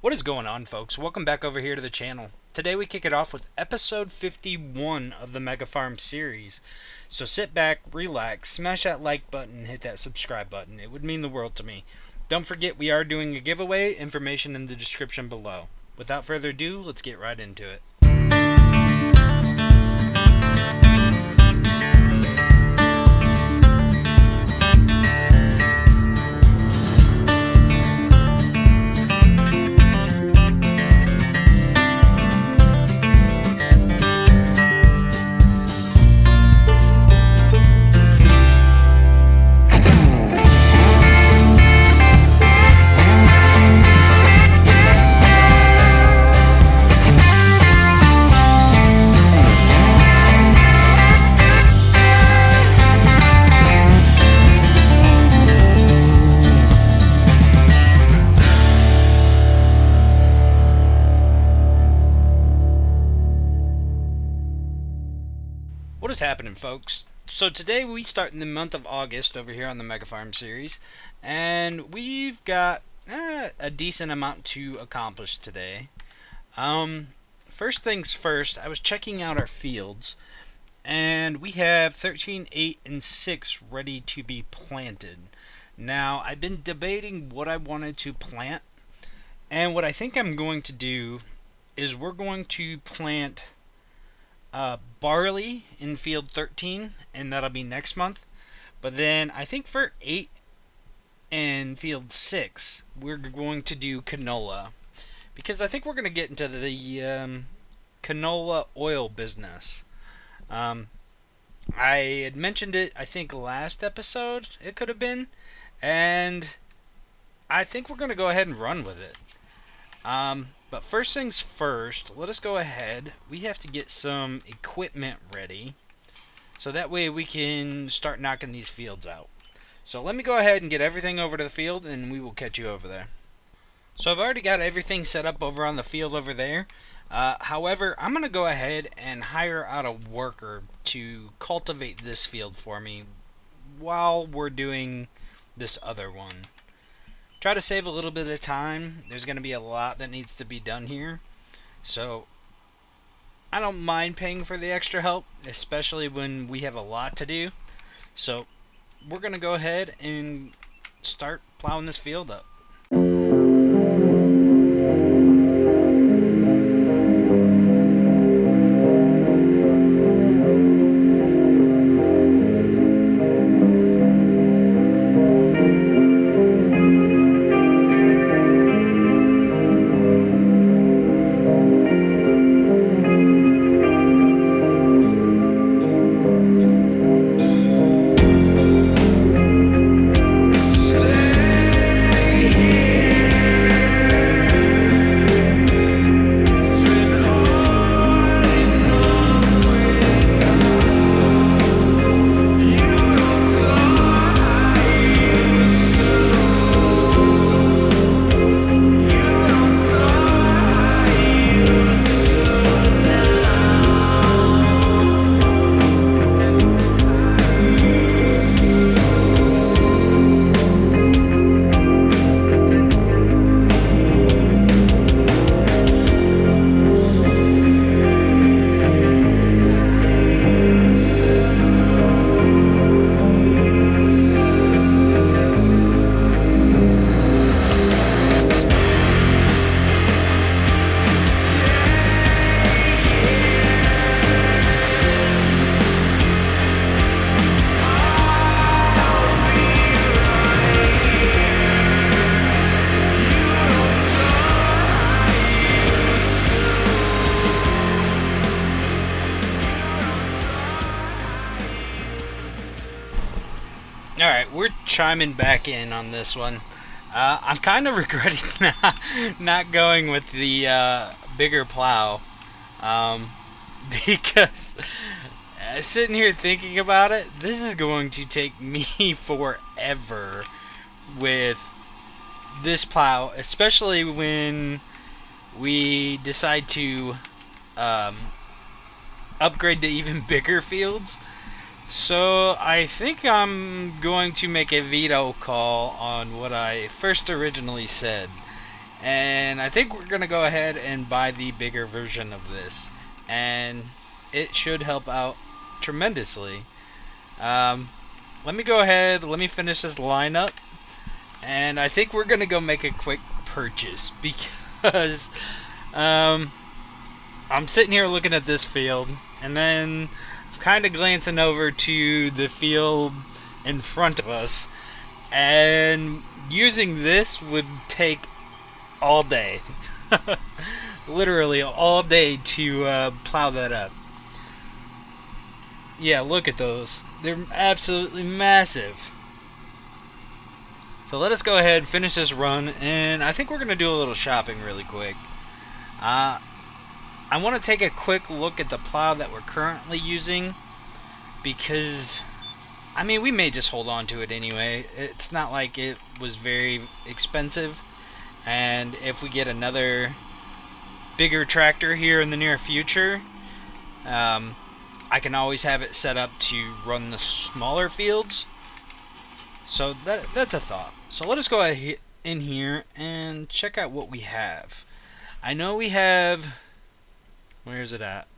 What is going on, folks? Welcome back over here to the channel. Today we kick it off with episode 51 of the Mega Farm series. So sit back, relax, smash that like button, hit that subscribe button. It would mean the world to me. Don't forget we are doing a giveaway, information in the description below. Without further ado, let's get right into it. What is happening, folks? So today we start in the month of August over here on the Mega Farm series, and we've got a decent amount to accomplish today. First things first, I was checking out our fields, and we have 13, 8, and 6 ready to be planted. Now, I've been debating what I wanted to plant, and what I think I'm going to do is we're going to plant barley in field 13, and that'll be next month. But then I think for 8 and field 6, we're going to do canola, because I think we're going to get into the canola oil business. I had mentioned it, I think, last episode, it could have been, and I think we're going to go ahead and run with it. But first things first, let us go ahead. We have to get some equipment ready, so that way we can start knocking these fields out. So let me go ahead and get everything over to the field, and we will catch you over there. So I've already got everything set up over on the field over there. However, I'm going to go ahead and hire out a worker to cultivate this field for me while we're doing this other one. Try to save a little bit of time. There's going to be a lot that needs to be done here, so I don't mind paying for the extra help, especially when we have a lot to do. So we're going to go ahead and start plowing this field up. Alright, we're chiming back in on this one. I'm kind of regretting not going with the bigger plow, because sitting here thinking about it, this is going to take me forever with this plow, especially when we decide to upgrade to even bigger fields. So I think I'm going to make a veto call on what I first originally said, And I think we're going to go ahead and buy the bigger version of this. And it should help out tremendously. Let me go ahead, let me finish this lineup. And I think we're going to go make a quick purchase because I'm sitting here looking at this field. And then I'm kind of glancing over to the field in front of us. And using this would take all day. Literally all day to plow that up. Yeah, look at those. They're absolutely massive. So let us go ahead, finish this run, and I think we're going to do a little shopping really quick. I want to take a quick look at the plow that we're currently using because, I mean, we may just hold on to it anyway. It's not like it was very expensive. And if we get another bigger tractor here in the near future, I can always have it set up to run the smaller fields. So that's a thought. So let us go ahead in here and check out what we have. I know we have, where is it at?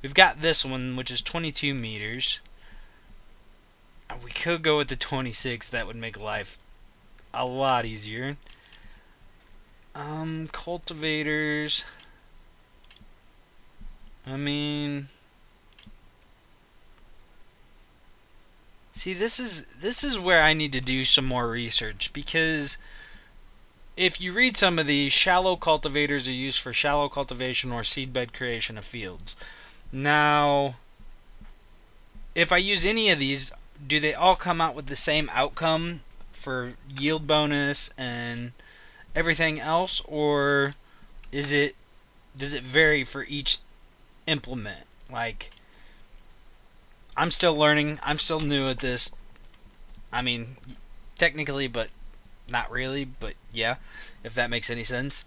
We've got this one, which is 22 meters. We could go with the 26. That would make life a lot easier. Cultivators. I mean, see, this is where I need to do some more research, because if you read some of these, shallow cultivators are used for shallow cultivation or seedbed creation of fields. Now, if I use any of these, do they all come out with the same outcome for yield bonus and everything else, or does it vary for each implement? Like, I'm still learning. I'm still new at this. I mean, technically, but not really. But yeah, if that makes any sense.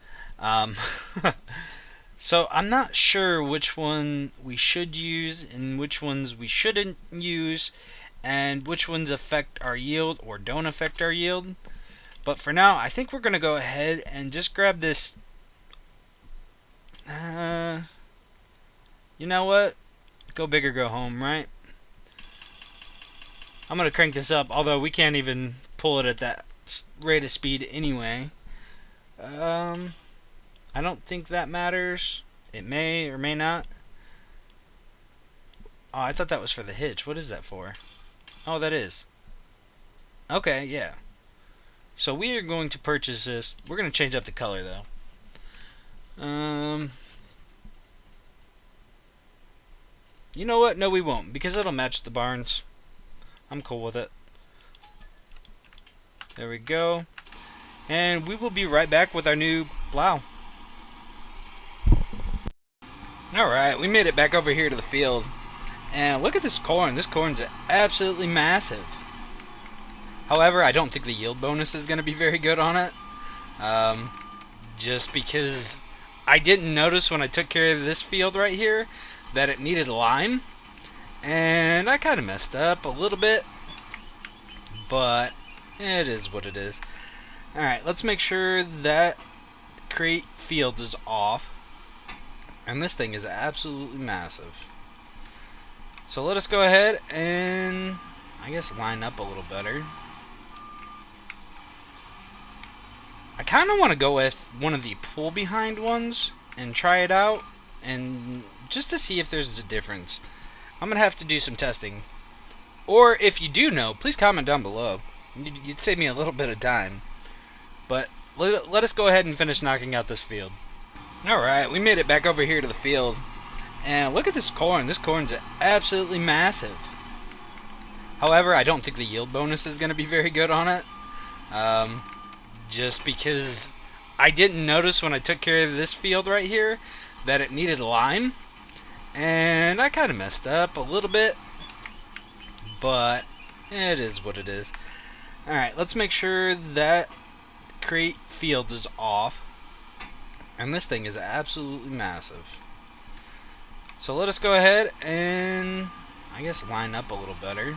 So I'm not sure which one we should use and which ones we shouldn't use, and which ones affect our yield or don't affect our yield. But for now, I think we're going to go ahead and just grab this. You know what? Go big or go home, right? I'm going to crank this up, although we can't even pull it at that rate of speed anyway. I don't think that matters. It may or may not. Oh, I thought that was for the hitch. What is that for? Oh, that is. Okay, yeah. So we are going to purchase this. We're going to change up the color, though. You know what? No, we won't, because it'll match the barns. I'm cool with it. There we go. And we will be right back with our new plow. Alright, we made it back over here to the field. And look at this corn. This corn's absolutely massive. However, I don't think the yield bonus is going to be very good on it. Just because I didn't notice when I took care of this field right here that it needed lime. And I kind of messed up a little bit. But it is what it is. Alright, let's make sure that create fields is off. And this thing is absolutely massive. So let us go ahead and, I guess, line up a little better. I kind of want to go with one of the pull behind ones and try it out, and just to see if there's a difference. I'm going to have to do some testing. Or if you do know, please comment down below. You'd save me a little bit of time. But let us go ahead and finish knocking out this field. Alright, we made it back over here to the field. And look at this corn. This corn's absolutely massive. However, I don't think the yield bonus is going to be very good on it. Just because I didn't notice when I took care of this field right here that it needed lime. And I kind of messed up a little bit. But it is what it is. Alright, let's make sure that create fields is off. And this thing is absolutely massive. So let us go ahead and, I guess, line up a little better.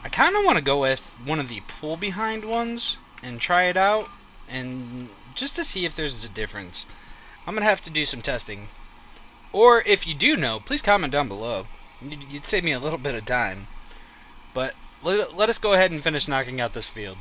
I kind of want to go with one of the pull behind ones and try it out, and just to see if there's a difference. I'm going to have to do some testing. Or if you do know, please comment down below. You'd save me a little bit of time. But let us go ahead and finish knocking out this field.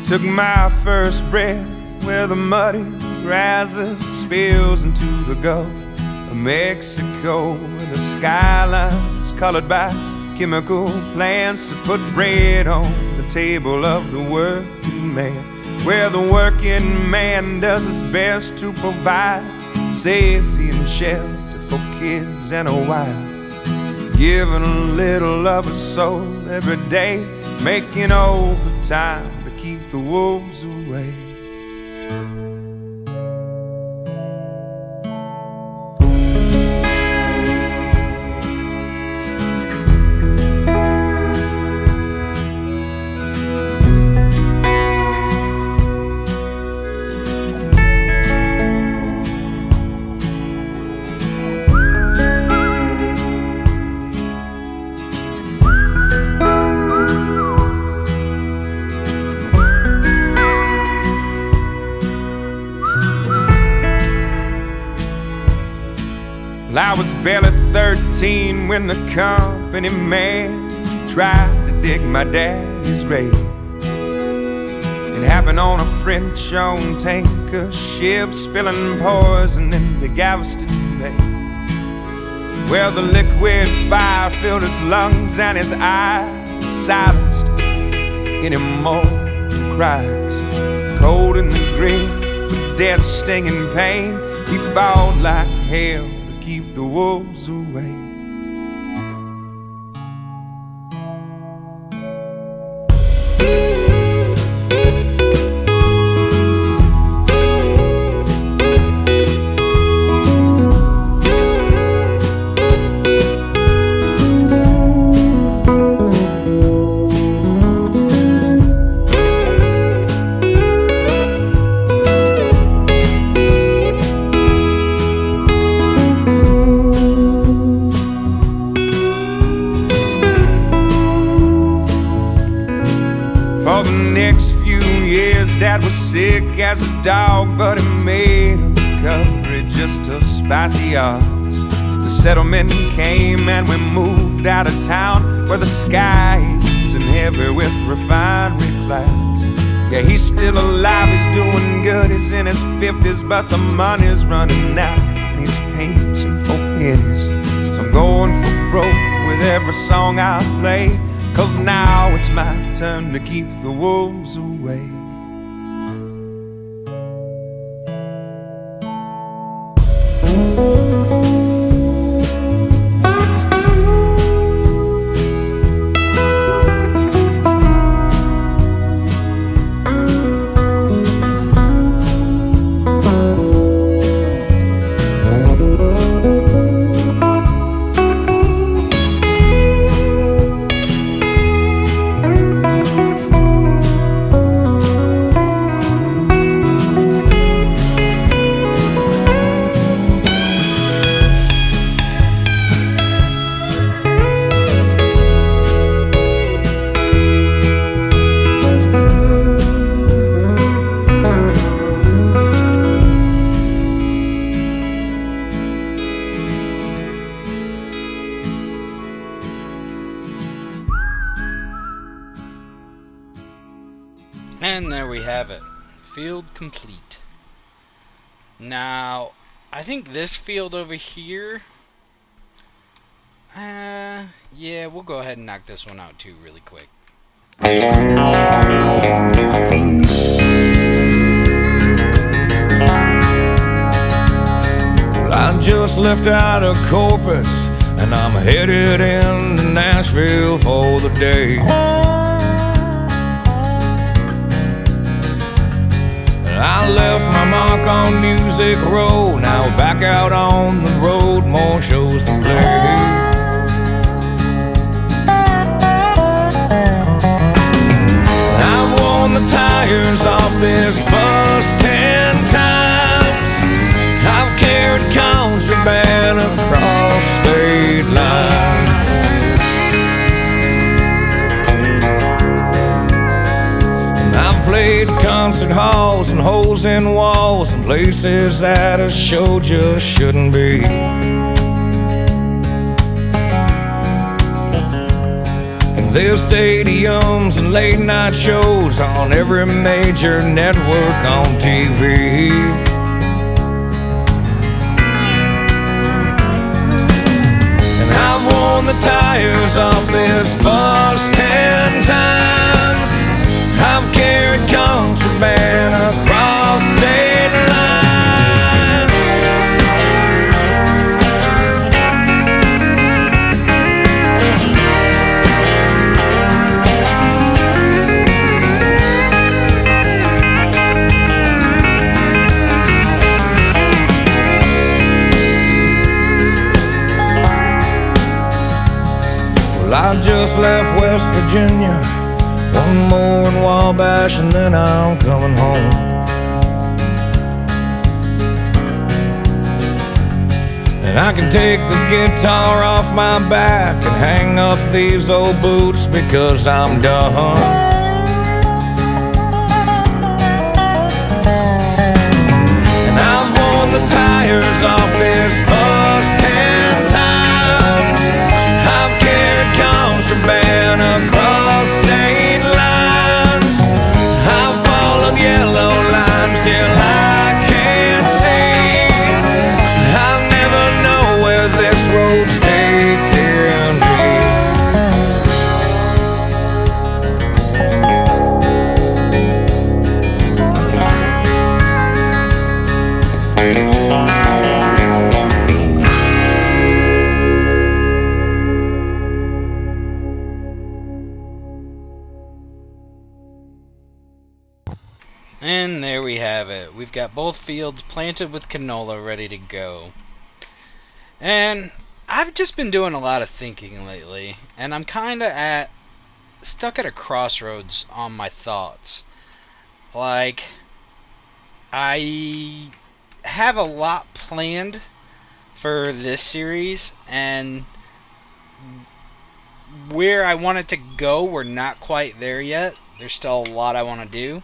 Took my first breath where the muddy rises, spills into the Gulf of Mexico, where the skyline's colored by chemical plants that put bread on the table of the working man, where the working man does his best to provide safety and shelter for kids and a wife, giving a little of his soul every day, making overtime keep the wolves away. Well, I was barely 13 when the company man tried to dig my daddy's grave. It happened on a French-owned tanker ship, spilling poison into Galveston Bay, where the liquid fire filled his lungs and his eyes silenced any more cries. Cold in the grave with death's stinging pain, he fought like hell to keep the wolves away. For the next few years, Dad was sick as a dog, but he made a recovery just to spite the odds. The settlement came and we moved out of town, where the sky isn't heavy with refinery clouds. Yeah, he's still alive, he's doing good, he's in his 50s, but the money's running out and he's pinching for pennies. So I'm going for broke with every song I play, 'cause now it's my turn to keep the wolves away. And there we have it. Field complete. Now, I think this field over here... yeah, we'll go ahead and knock this one out too really quick. Well, I just left out of Corpus and I'm headed into Nashville for the day. I left my mark on Music Row. Now we're back out on the road, more shows to play. I've worn the tires off this bus 10 times. I've carried contraband across state lines. I've played concert halls and holes in walls and places that a show just shouldn't be. And there's stadiums and late night shows on every major network on TV. And I've worn the tires off this bus 10 times. I've carried contraband across state lines. Well, I just left West Virginia. One more in Wabash and then I'm coming home. And I can take this guitar off my back and hang up these old boots because I'm done. And I've worn the tires off this bus 10 times. I've carried contraband across state lines. I've followed yellow lines till I can't see. I'll never know where this road's taking me. And there we have it. We've got both fields planted with canola ready to go. And I've just been doing a lot of thinking lately, and I'm kind of stuck at a crossroads on my thoughts. Like, I have a lot planned for this series, and where I want it to go, we're not quite there yet. There's still a lot I want to do.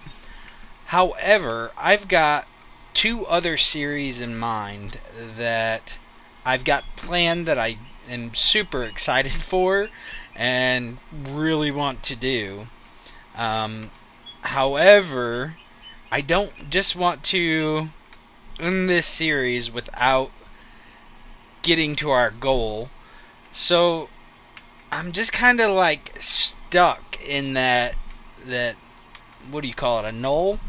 However, I've got 2 other series in mind that I've got planned that I am super excited for and really want to do. However, I don't just want to end this series without getting to our goal. So I'm just kind of like stuck in that what do you call it, a null?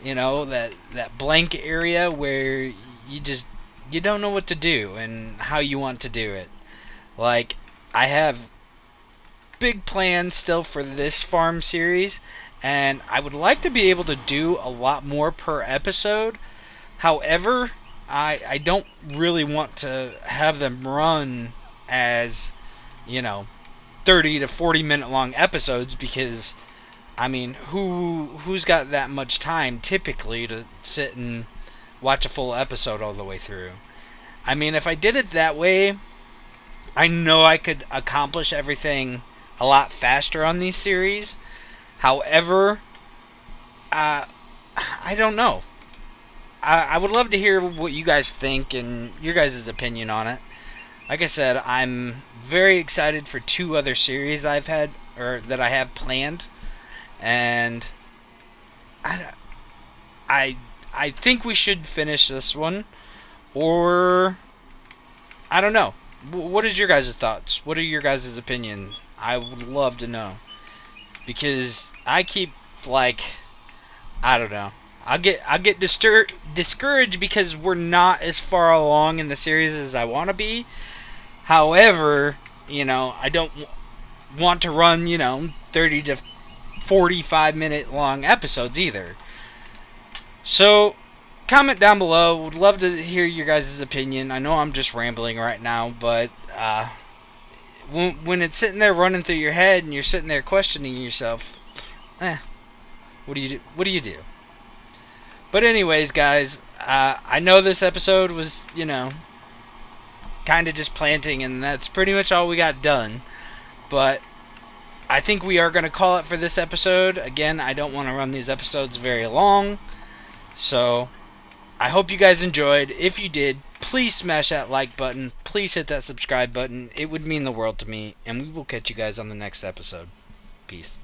You know, that blank area where you don't know what to do and how you want to do it. Like, I have big plans still for this farm series, and I would like to be able to do a lot more per episode. However, I don't really want to have them run as, 30 to 40 minute long episodes, because I mean, who's got that much time typically to sit and watch a full episode all the way through? I mean, if I did it that way, I know I could accomplish everything a lot faster on these series. However, I don't know. I would love to hear what you guys think and your guys' opinion on it. Like I said, I'm very excited for 2 other series that I have planned. And I think we should finish this one, or I don't know. What is your guys' thoughts? What are your guys' opinion? I would love to know, because I keep I don't know. I'll get discouraged because we're not as far along in the series as I want to be. However, I don't want to run 30 to 45 minute long episodes either. So, comment down below. Would love to hear your guys' opinion. I know I'm just rambling right now, but when it's sitting there running through your head and you're sitting there questioning yourself, what do you do? What do you do? But anyways, guys, I know this episode was, kind of just planting, and that's pretty much all we got done. But I think we are going to call it for this episode. Again, I don't want to run these episodes very long. So, I hope you guys enjoyed. If you did, please smash that like button. Please hit that subscribe button. It would mean the world to me. And we will catch you guys on the next episode. Peace.